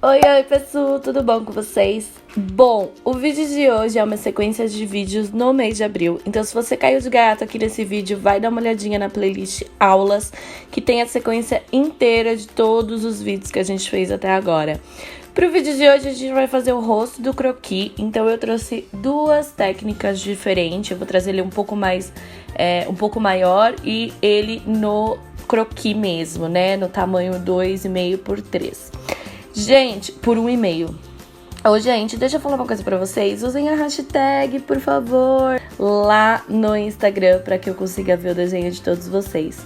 Oi, pessoal, tudo bom com vocês? Bom, o vídeo de hoje é uma sequência de vídeos no mês de abril, então se você caiu de gaiato aqui nesse vídeo, vai dar uma olhadinha na playlist Aulas, que tem a sequência inteira de todos os vídeos que a gente fez até agora. Para o vídeo de hoje, a gente vai fazer o rosto do croquis, então eu trouxe duas técnicas diferentes, eu vou trazer ele um pouco maior e ele no croquis mesmo, né, no tamanho 2,5 por 3. Gente, por 1,5. Ô, gente, deixa eu falar uma coisa pra vocês. Usem a hashtag, por favor, lá no Instagram pra que eu consiga ver o desenho de todos vocês.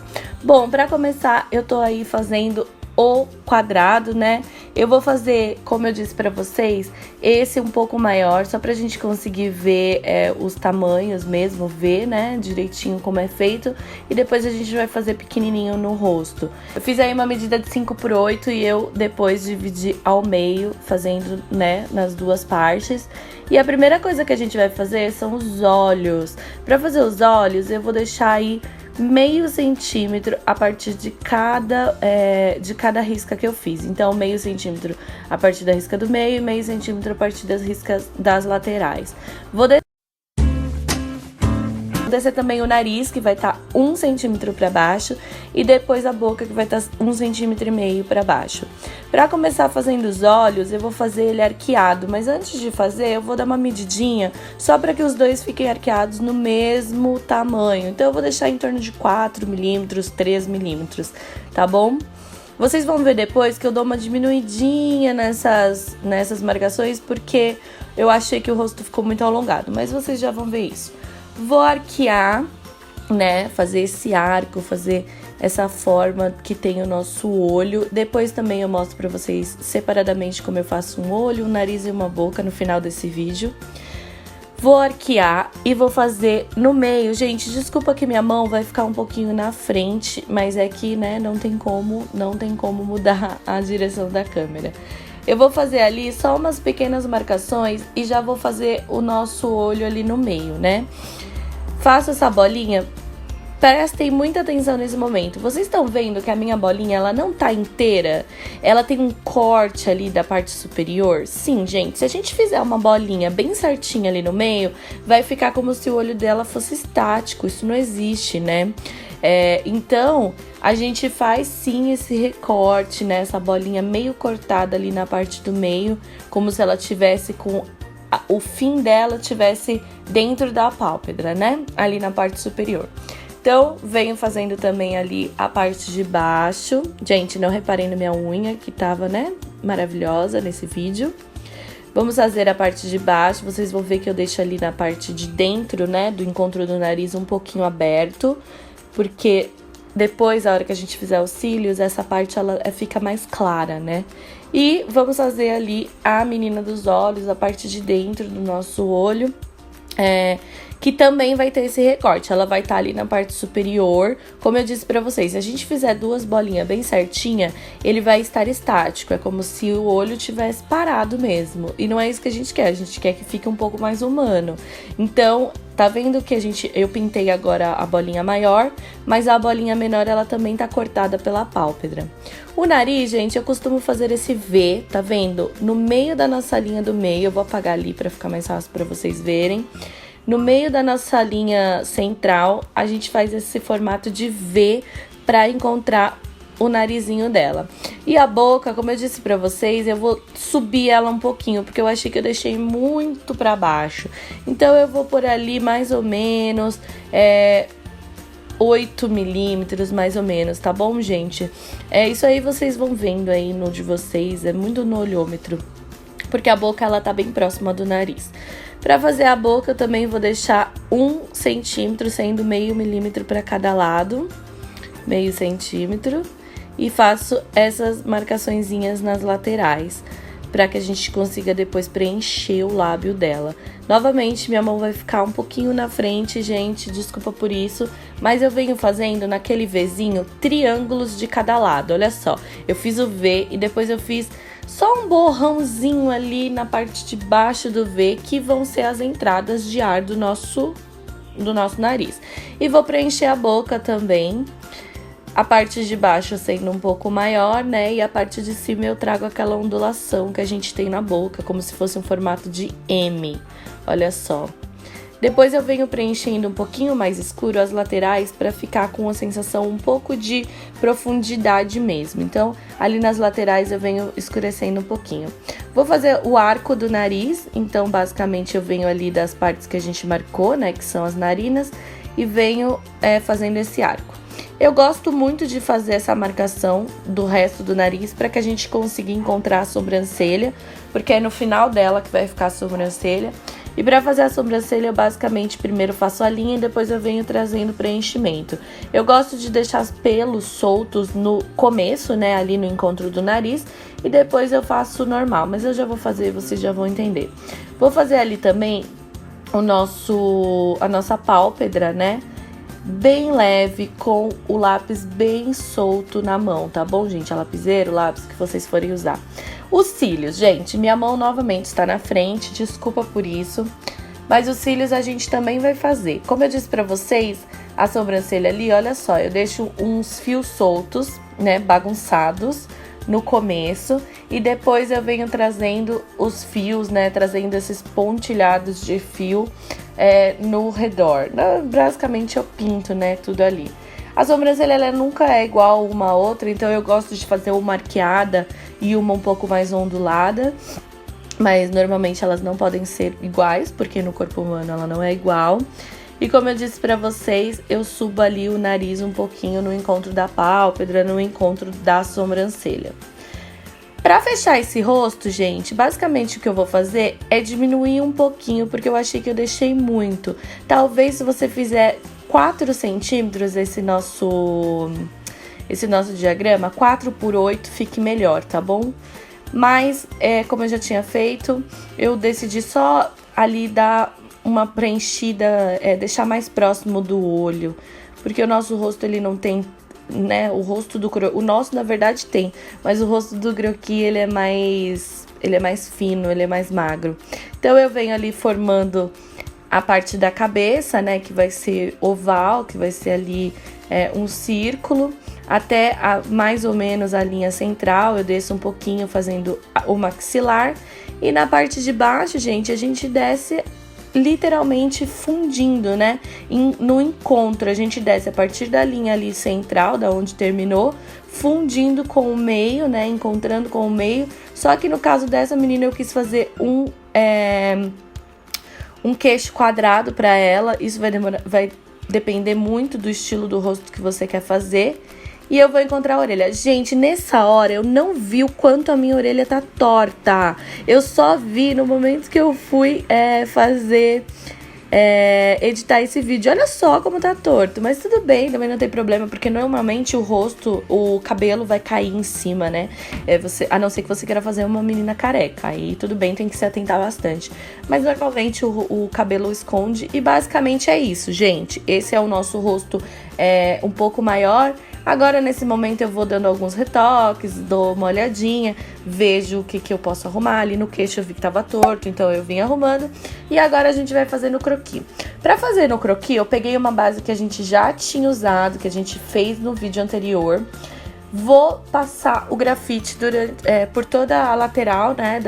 Bom, pra começar, eu tô aí fazendo o quadrado, né? Eu vou fazer, como eu disse pra vocês, esse um pouco maior, só pra gente conseguir ver os tamanhos mesmo, ver, né, direitinho como é feito. E depois a gente vai fazer pequenininho no rosto. Eu fiz aí uma medida de 5 por 8 e eu depois dividi ao meio, fazendo, né, nas duas partes. E a primeira coisa que a gente vai fazer são os olhos. Pra fazer os olhos, eu vou deixar aí meio centímetro a partir de cada risca que eu fiz. Então, meio centímetro a partir da risca do meio e meio centímetro a partir das riscas das laterais. Vou descer também o nariz, que vai estar 1 centímetro para baixo, e depois a boca, que vai estar 1,5 centímetro para baixo. Para começar fazendo os olhos, eu vou fazer ele arqueado, mas antes de fazer, eu vou dar uma medidinha, só para que os dois fiquem arqueados no mesmo tamanho. Então, eu vou deixar em torno de 4 milímetros, 3 milímetros, tá bom? Vocês vão ver depois que eu dou uma diminuidinha nessas marcações, porque eu achei que o rosto ficou muito alongado, mas vocês já vão ver isso. Vou arquear, né, fazer esse arco, fazer essa forma que tem o nosso olho. Depois também eu mostro pra vocês separadamente como eu faço um olho, um nariz e uma boca no final desse vídeo. Vou arquear e vou fazer no meio. Gente, desculpa que minha mão vai ficar um pouquinho na frente, mas é que, né, não tem como mudar a direção da câmera. Eu vou fazer ali só umas pequenas marcações e já vou fazer o nosso olho ali no meio, né? Faço essa bolinha, prestem muita atenção nesse momento. Vocês estão vendo que a minha bolinha, ela não tá inteira? Ela tem um corte ali da parte superior? Sim, gente, se a gente fizer uma bolinha bem certinha ali no meio, vai ficar como se o olho dela fosse estático. Isso não existe, né? Então, a gente faz sim esse recorte, né? Essa bolinha meio cortada ali na parte do meio, como se ela tivesse com o fim dela tivesse dentro da pálpebra, né? Ali na parte superior. Então, venho fazendo também ali a parte de baixo. Gente, não reparei na minha unha, que tava, né, maravilhosa nesse vídeo. Vamos fazer a parte de baixo. Vocês vão ver que eu deixo ali na parte de dentro, né, do encontro do nariz um pouquinho aberto, porque depois, a hora que a gente fizer os cílios, essa parte ela fica mais clara, né? E vamos fazer ali a menina dos olhos, a parte de dentro do nosso olho, que também vai ter esse recorte. Ela vai estar ali na parte superior. Como eu disse pra vocês, se a gente fizer duas bolinhas bem certinha, ele vai estar estático. É como se o olho tivesse parado mesmo. E não é isso que a gente quer que fique um pouco mais humano. Então, tá vendo que eu pintei agora a bolinha maior, mas a bolinha menor ela também tá cortada pela pálpebra. O nariz, gente, eu costumo fazer esse V, tá vendo? No meio da nossa linha do meio, eu vou apagar ali pra ficar mais fácil pra vocês verem. No meio da nossa linha central, a gente faz esse formato de V pra encontrar o narizinho dela. E a boca, como eu disse pra vocês, eu vou subir ela um pouquinho, porque eu achei que eu deixei muito pra baixo. Então, eu vou por ali mais ou menos 8 milímetros, mais ou menos, tá bom, gente? Isso aí vocês vão vendo aí no de vocês, é muito no olhômetro, porque a boca, ela tá bem próxima do nariz. Pra fazer a boca, eu também vou deixar 1 centímetro, sendo meio milímetro pra cada lado, meio centímetro, e faço essas marcaçõezinhas nas laterais, pra que a gente consiga depois preencher o lábio dela. Novamente, minha mão vai ficar um pouquinho na frente, gente, desculpa por isso, mas eu venho fazendo naquele Vzinho triângulos de cada lado, olha só. Eu fiz o V e depois eu fiz só um borrãozinho ali na parte de baixo do V, que vão ser as entradas de ar do nosso nariz. E vou preencher a boca também. A parte de baixo sendo um pouco maior, né? E a parte de cima eu trago aquela ondulação que a gente tem na boca, como se fosse um formato de M. Olha só. Depois eu venho preenchendo um pouquinho mais escuro as laterais para ficar com uma sensação um pouco de profundidade mesmo. Então, ali nas laterais eu venho escurecendo um pouquinho. Vou fazer o arco do nariz, então basicamente eu venho ali das partes que a gente marcou, né, que são as narinas, e venho fazendo esse arco. Eu gosto muito de fazer essa marcação do resto do nariz para que a gente consiga encontrar a sobrancelha, porque é no final dela que vai ficar a sobrancelha. E para fazer a sobrancelha, eu basicamente primeiro faço a linha e depois eu venho trazendo preenchimento. Eu gosto de deixar os pelos soltos no começo, né, ali no encontro do nariz, e depois eu faço normal, mas eu já vou fazer, vocês já vão entender. Vou fazer ali também a nossa pálpebra, né, bem leve, com o lápis bem solto na mão, tá bom, gente? A lapiseira, o lápis que vocês forem usar. Os cílios, gente, minha mão novamente está na frente, desculpa por isso, mas os cílios a gente também vai fazer. Como eu disse pra vocês, a sobrancelha ali, olha só, eu deixo uns fios soltos, né, bagunçados no começo, e depois eu venho trazendo os fios, né, trazendo esses pontilhados de fio no redor. Basicamente eu pinto, né, tudo ali. A sobrancelha, ela nunca é igual uma a outra, então eu gosto de fazer uma arqueada e uma um pouco mais ondulada, mas normalmente elas não podem ser iguais, porque no corpo humano ela não é igual. E como eu disse pra vocês, eu subo ali o nariz um pouquinho no encontro da pálpebra, no encontro da sobrancelha. Pra fechar esse rosto, gente, basicamente o que eu vou fazer é diminuir um pouquinho, porque eu achei que eu deixei muito. Talvez se você fizer 4 centímetros esse nosso diagrama, 4 por 8 fique melhor, tá bom? Mas, como eu já tinha feito, eu decidi só ali dar uma preenchida, deixar mais próximo do olho, porque o nosso rosto ele não tem, né, o nosso na verdade tem, mas o rosto do croquis ele é mais fino, ele é mais magro. Então eu venho ali formando a parte da cabeça, né, que vai ser oval, que vai ser ali um círculo, até mais ou menos a linha central, eu desço um pouquinho fazendo o maxilar, e na parte de baixo, gente, a gente desce literalmente fundindo, né, no encontro, a gente desce a partir da linha ali central, da onde terminou, fundindo com o meio, né, encontrando com o meio, só que no caso dessa menina eu quis fazer um queixo quadrado para ela. Isso vai depender muito do estilo do rosto que você quer fazer. E eu vou encontrar a orelha. Gente, nessa hora eu não vi o quanto a minha orelha tá torta. Eu só vi no momento que eu fui editar esse vídeo. Olha só como tá torto, mas tudo bem, também não tem problema, porque normalmente o cabelo vai cair em cima, né? A não ser que você queira fazer uma menina careca, aí tudo bem, tem que se atentar bastante. Mas normalmente o cabelo esconde, e basicamente é isso, gente. Esse é o nosso rosto um pouco maior. Agora, nesse momento, eu vou dando alguns retoques, dou uma olhadinha, vejo o que eu posso arrumar. Ali no queixo eu vi que tava torto, então eu vim arrumando. E agora a gente vai fazer no croquis. Pra fazer no croquis, eu peguei uma base que a gente já tinha usado, que a gente fez no vídeo anterior. Vou passar o grafite por toda a lateral, né,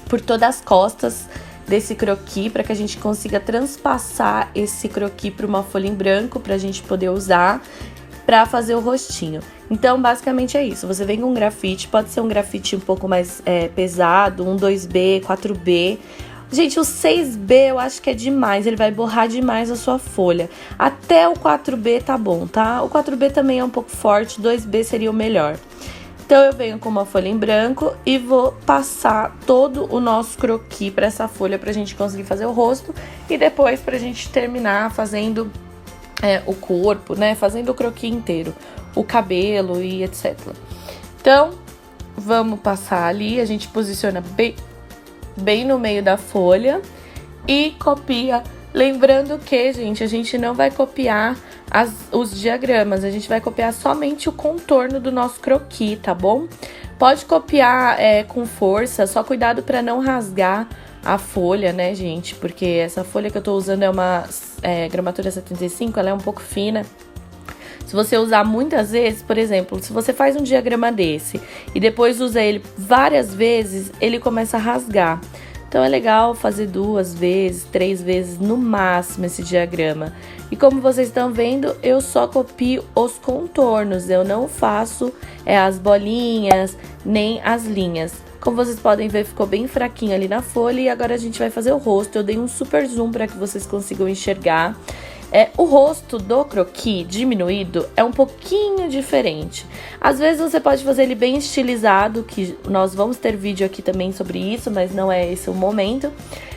por todas as costas desse croquis, para que a gente consiga transpassar esse croquis para uma folha em branco, pra gente poder usar para fazer o rostinho. Então, basicamente é isso. Você vem com um grafite, pode ser um grafite um pouco mais pesado, um 2B, 4B. Gente, o 6B eu acho que é demais, ele vai borrar demais a sua folha. Até o 4B tá bom, tá? O 4B também é um pouco forte, 2B seria o melhor. Então, eu venho com uma folha em branco e vou passar todo o nosso croquis para essa folha, pra gente conseguir fazer o rosto. E depois pra gente terminar fazendo o corpo, né? Fazendo o croquis inteiro, o cabelo e etc. Então, vamos passar ali, a gente posiciona bem no meio da folha e copia. Lembrando que, gente, a gente não vai copiar os diagramas, a gente vai copiar somente o contorno do nosso croquis, tá bom? Pode copiar com força, só cuidado para não rasgar a folha, né, gente? Porque essa folha que eu tô usando é uma gramatura 75, ela é um pouco fina. Se você usar muitas vezes, por exemplo, se você faz um diagrama desse e depois usa ele várias vezes, ele começa a rasgar. Então é legal fazer 2 vezes, 3 vezes no máximo esse diagrama. E como vocês estão vendo, eu só copio os contornos, eu não faço as bolinhas nem as linhas. Como vocês podem ver, ficou bem fraquinho ali na folha e agora a gente vai fazer o rosto. Eu dei um super zoom para que vocês consigam enxergar. O rosto do croquis diminuído é um pouquinho diferente. Às vezes você pode fazer ele bem estilizado, que nós vamos ter vídeo aqui também sobre isso, mas não é esse o momento.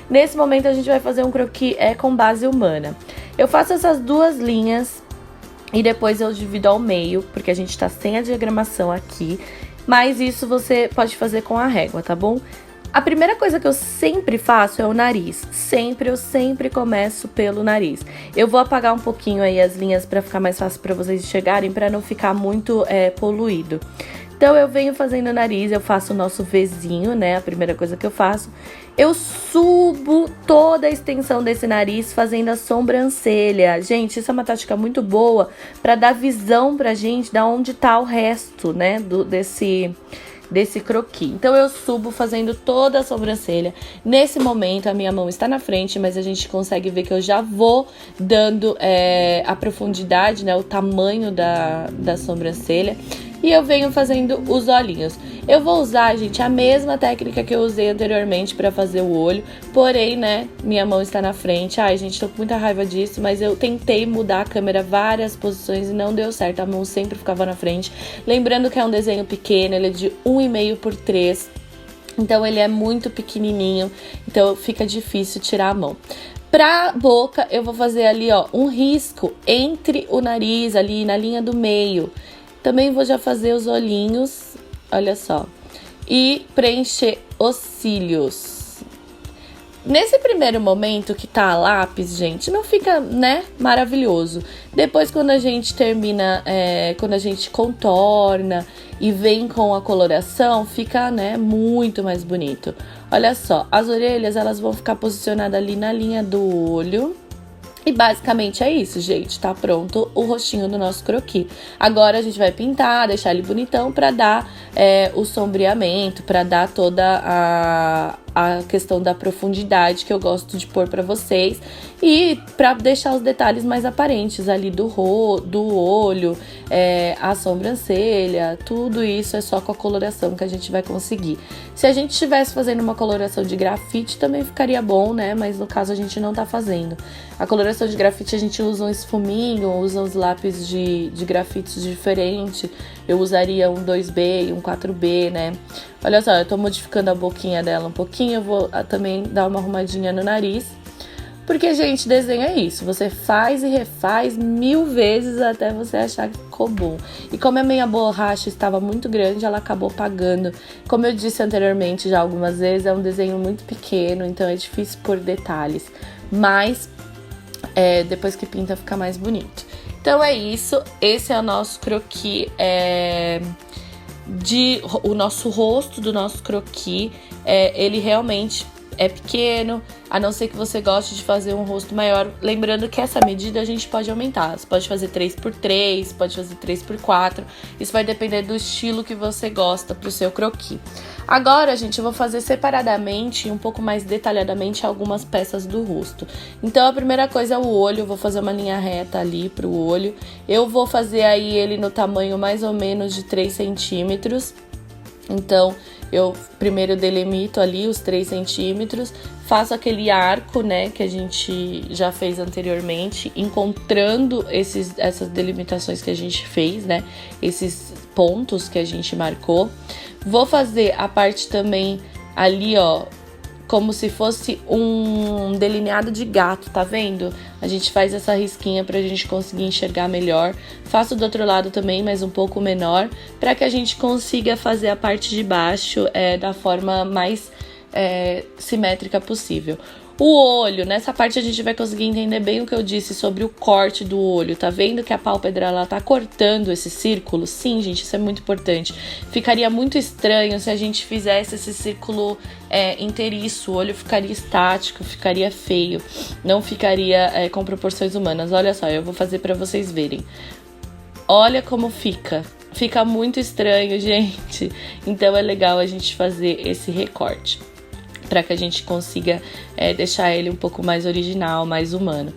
Nesse momento a gente vai fazer um croquis com base humana. Eu faço essas 2 linhas e depois eu divido ao meio, porque a gente tá sem a diagramação aqui. Mas isso você pode fazer com a régua, tá bom? A primeira coisa que eu sempre faço é o nariz. Eu sempre começo pelo nariz. Eu vou apagar um pouquinho aí as linhas para ficar mais fácil para vocês enxergarem, para não ficar muito poluído. Então eu venho fazendo o nariz, eu faço o nosso Vzinho, né? A primeira coisa que eu faço. Eu subo toda a extensão desse nariz fazendo a sobrancelha. Gente, isso é uma tática muito boa para dar visão pra gente de onde tá o resto, né? Desse croquis. Então eu subo fazendo toda a sobrancelha. Nesse momento a minha mão está na frente, mas a gente consegue ver que eu já vou dando a profundidade, né, o tamanho da sobrancelha. E eu venho fazendo os olhinhos. Eu vou usar, gente, a mesma técnica que eu usei anteriormente para fazer o olho. Porém, né, minha mão está na frente. Ai, gente, tô com muita raiva disso, mas eu tentei mudar a câmera várias posições e não deu certo. A mão sempre ficava na frente. Lembrando que é um desenho pequeno, ele é de 1,5 por 3. Então, ele é muito pequenininho. Então, fica difícil tirar a mão. Pra boca, eu vou fazer ali, ó, um risco entre o nariz, ali na linha do meio. Também vou já fazer os olhinhos, olha só, e preencher os cílios. Nesse primeiro momento que tá a lápis, gente, não fica, né, maravilhoso. Depois, quando a gente termina, quando a gente contorna e vem com a coloração, fica, né, muito mais bonito. Olha só, as orelhas, elas vão ficar posicionadas ali na linha do olho. E basicamente é isso, gente. Tá pronto o rostinho do nosso croquis. Agora a gente vai pintar, deixar ele bonitão pra dar o sombreamento, pra dar toda a questão da profundidade que eu gosto de pôr pra vocês. E pra deixar os detalhes mais aparentes ali do olho, a sobrancelha, tudo isso é só com a coloração que a gente vai conseguir. Se a gente estivesse fazendo uma coloração de grafite também ficaria bom, né? Mas no caso a gente não tá fazendo. A coloração de grafite a gente usa um esfuminho, usa os lápis de grafites diferentes. Eu usaria um 2B e um 4B, né? Olha só, eu tô modificando a boquinha dela um pouquinho. Eu vou também dar uma arrumadinha no nariz. Porque, gente, desenho é isso. Você faz e refaz 1000 vezes até você achar que ficou bom. E como a minha borracha estava muito grande, ela acabou apagando. Como eu disse anteriormente já algumas vezes, é um desenho muito pequeno, então é difícil pôr detalhes. Mas depois que pinta fica mais bonito. Então é isso. Esse é o nosso croquis, o nosso rosto do nosso croquis. Ele realmente é pequeno, a não ser que você goste de fazer um rosto maior. Lembrando que essa medida a gente pode aumentar. Você pode fazer 3x3, pode fazer 3x4. Isso vai depender do estilo que você gosta pro seu croquis. Agora, gente, eu vou fazer separadamente e um pouco mais detalhadamente algumas peças do rosto. Então, a primeira coisa é o olho. Eu vou fazer uma linha reta ali pro olho. Eu vou fazer aí ele no tamanho mais ou menos de 3 centímetros. Então, eu primeiro delimito ali os 3 centímetros, faço aquele arco, né, que a gente já fez anteriormente, encontrando essas delimitações que a gente fez, né, esses pontos que a gente marcou. Vou fazer a parte também ali, ó, como se fosse um delineado de gato, tá vendo? A gente faz essa risquinha pra gente conseguir enxergar melhor. Faço do outro lado também, mas um pouco menor, pra que a gente consiga fazer a parte de baixo da forma mais simétrica possível. O olho, nessa parte a gente vai conseguir entender bem o que eu disse sobre o corte do olho. Tá vendo que a pálpebra, ela tá cortando esse círculo? Sim, gente, isso é muito importante. Ficaria muito estranho se a gente fizesse esse círculo inteiriço. O olho ficaria estático, ficaria feio. Não ficaria com proporções humanas. Olha só, eu vou fazer pra vocês verem. olha como fica. Fica muito estranho, gente. Então é legal a gente fazer esse recorte, para que a gente consiga deixar ele um pouco mais original, mais humano.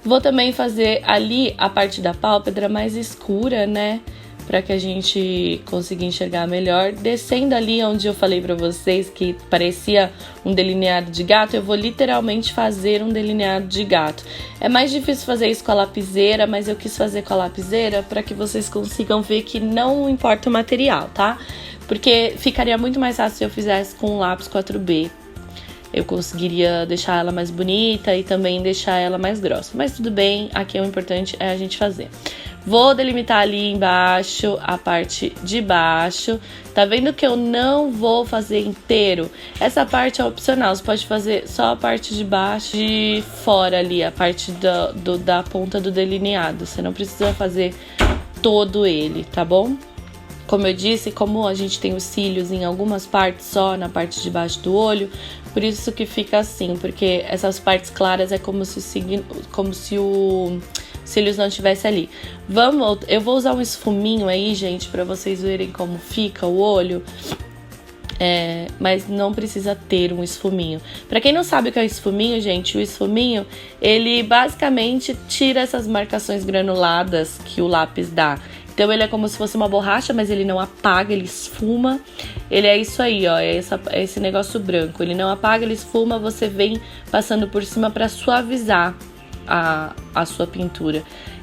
Vou também fazer ali a parte da pálpebra mais escura, né? Para que a gente consiga enxergar melhor. Descendo ali onde eu falei para vocês que parecia um delineado de gato, eu vou literalmente fazer um delineado de gato. É mais difícil fazer isso com a lapiseira, mas eu quis fazer com a lapiseira para que vocês consigam ver que não importa o material, tá? Porque ficaria muito mais fácil se eu fizesse com o lápis 4B. Eu conseguiria deixar ela mais bonita e também deixar ela mais grossa. Mas tudo bem, aqui o importante é a gente fazer. Vou delimitar ali embaixo, a parte de baixo. Tá vendo que eu não vou fazer inteiro? Essa parte é opcional, você pode fazer só a parte de baixo e fora ali, a parte da ponta do delineado. Você não precisa fazer todo ele, tá bom? Como eu disse, como a gente tem os cílios em algumas partes só, na parte de baixo do olho, por isso que fica assim, porque essas partes claras é como se o cílios não estivesse ali. Eu vou usar um esfuminho aí, gente, pra vocês verem como fica o olho. Mas não precisa ter um esfuminho. Pra quem não sabe o que é o esfuminho, gente, o esfuminho, ele basicamente tira essas marcações granuladas que o lápis dá. Então ele é como se fosse uma borracha, mas ele não apaga, ele esfuma. Ele é isso aí, ó, é esse negócio branco. Ele não apaga, ele esfuma, você vem passando por cima pra suavizar a sua pintura.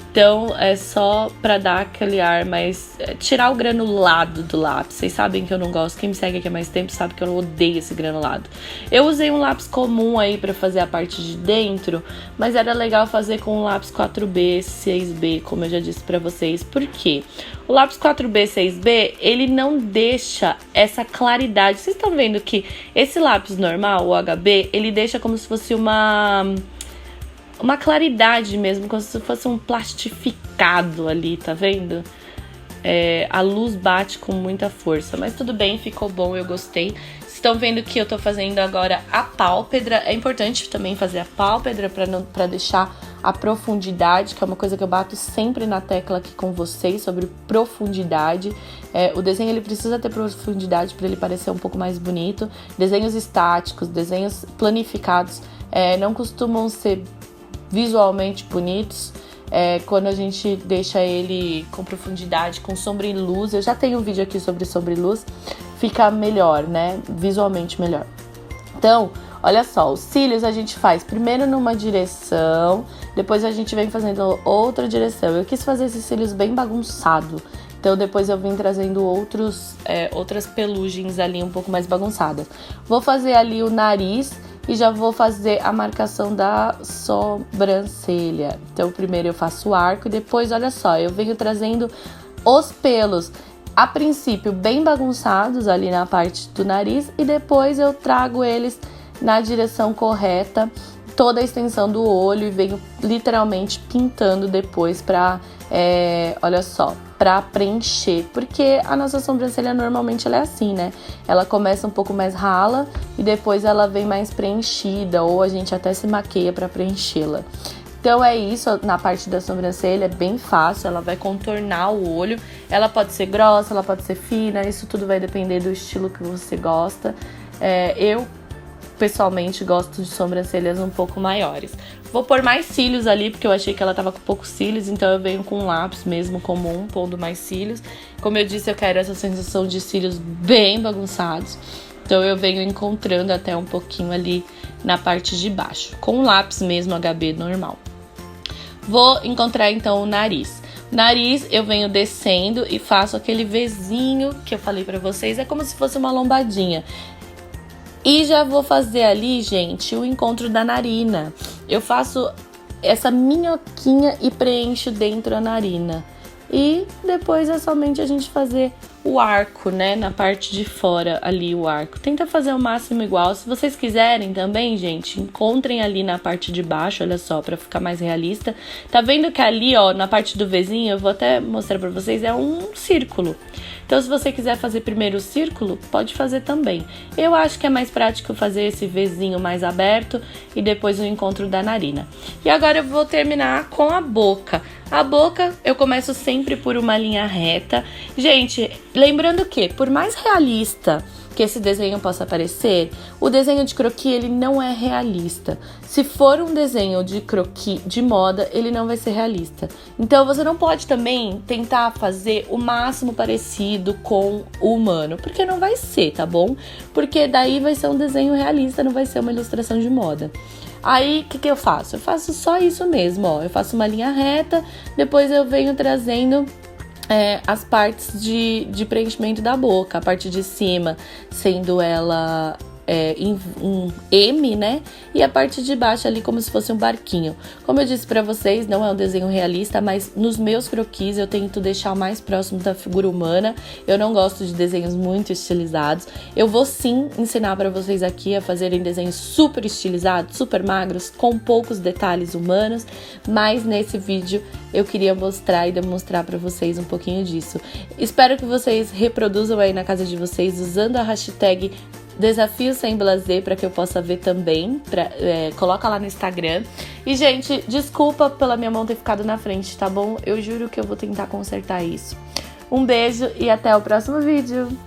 Então é só pra dar aquele ar, mas tirar o granulado do lápis. Vocês sabem que eu não gosto, quem me segue aqui há mais tempo sabe que eu odeio esse granulado. Eu usei um lápis comum aí pra fazer a parte de dentro, mas era legal fazer com um lápis 4B, 6B, como eu já disse pra vocês. Por quê? O lápis 4B, 6B, ele não deixa essa claridade. Vocês estão vendo que esse lápis normal, o HB, ele deixa como se fosse uma claridade mesmo, como se fosse um plastificado ali, tá vendo? A luz bate com muita força, mas tudo bem, ficou bom, eu gostei. Estão vendo que eu tô fazendo agora a pálpebra. É importante também fazer a pálpebra pra deixar a profundidade, que é uma coisa que eu bato sempre na tecla aqui com vocês, sobre profundidade. O desenho ele precisa ter profundidade para ele parecer um pouco mais bonito. Desenhos estáticos, desenhos planificados não costumam ser visualmente bonitos quando a gente deixa ele com profundidade, com sombra e luz. Eu já tenho um vídeo aqui sobre sombra e luz, fica melhor, né? Visualmente melhor. Então, olha só, os cílios a gente faz primeiro numa direção, depois a gente vem fazendo outra direção. Eu quis fazer esses cílios bem bagunçado, então depois eu vim trazendo outras pelugens ali um pouco mais bagunçadas. Vou fazer ali o nariz e já vou fazer a marcação da sobrancelha. Então primeiro eu faço o arco e depois, olha só, eu venho trazendo os pelos, a princípio bem bagunçados ali na parte do nariz, e depois eu trago eles na direção correta, toda a extensão do olho, e venho literalmente pintando depois pra, olha só, pra preencher, porque a nossa sobrancelha normalmente ela é assim, né? Ela começa um pouco mais rala e depois ela vem mais preenchida, ou a gente até se maqueia pra preenchê-la. Então é isso, na parte da sobrancelha é bem fácil, ela vai contornar o olho. Ela pode ser grossa, ela pode ser fina, isso tudo vai depender do estilo que você gosta. Eu pessoalmente gosto de sobrancelhas um pouco maiores. Vou pôr mais cílios ali, porque eu achei que ela tava com poucos cílios, então eu venho com um lápis mesmo comum, pondo mais cílios. Como eu disse, eu quero essa sensação de cílios bem bagunçados, então eu venho encontrando até um pouquinho ali na parte de baixo, com um lápis mesmo HB normal. Vou encontrar então o nariz. Nariz eu venho descendo e faço aquele Vzinho que eu falei pra vocês, é como se fosse uma lombadinha. E já vou fazer ali, gente, o encontro da narina. Eu faço essa minhoquinha e preencho dentro da narina. E depois é somente a gente fazer o arco, né, na parte de fora ali o arco. Tenta fazer o máximo igual. Se vocês quiserem também, gente, encontrem ali na parte de baixo, olha só, pra ficar mais realista. Tá vendo que ali, ó, na parte do Vzinho, eu vou até mostrar pra vocês, é um círculo. Então, se você quiser fazer primeiro o círculo, pode fazer também. Eu acho que é mais prático fazer esse Vzinho mais aberto e depois o encontro da narina. E agora eu vou terminar com a boca. A boca, eu começo sempre por uma linha reta. Gente, lembrando que, por mais realista que esse desenho possa parecer, o desenho de croquis, ele não é realista. Se for um desenho de croquis de moda, ele não vai ser realista. Então, você não pode também tentar fazer o máximo parecido com o humano, porque não vai ser, tá bom? Porque daí vai ser um desenho realista, não vai ser uma ilustração de moda. Aí, o que eu faço? Eu faço só isso mesmo, ó. Eu faço uma linha reta, depois eu venho trazendo as partes de preenchimento da boca, a parte de cima sendo ela em um M, né? E a parte de baixo ali como se fosse um barquinho. Como eu disse pra vocês, não é um desenho realista, mas nos meus croquis eu tento deixar o mais próximo da figura humana. Eu não gosto de desenhos muito estilizados. Eu vou sim ensinar pra vocês aqui a fazerem desenhos super estilizados, super magros, com poucos detalhes humanos, mas nesse vídeo eu queria mostrar e demonstrar pra vocês um pouquinho disso. Espero que vocês reproduzam aí na casa de vocês usando a hashtag Desafio Sem Blasé para que eu possa ver também, coloca lá no Instagram. E, gente, desculpa pela minha mão ter ficado na frente, tá bom? Eu juro que eu vou tentar consertar isso. Um beijo e até o próximo vídeo!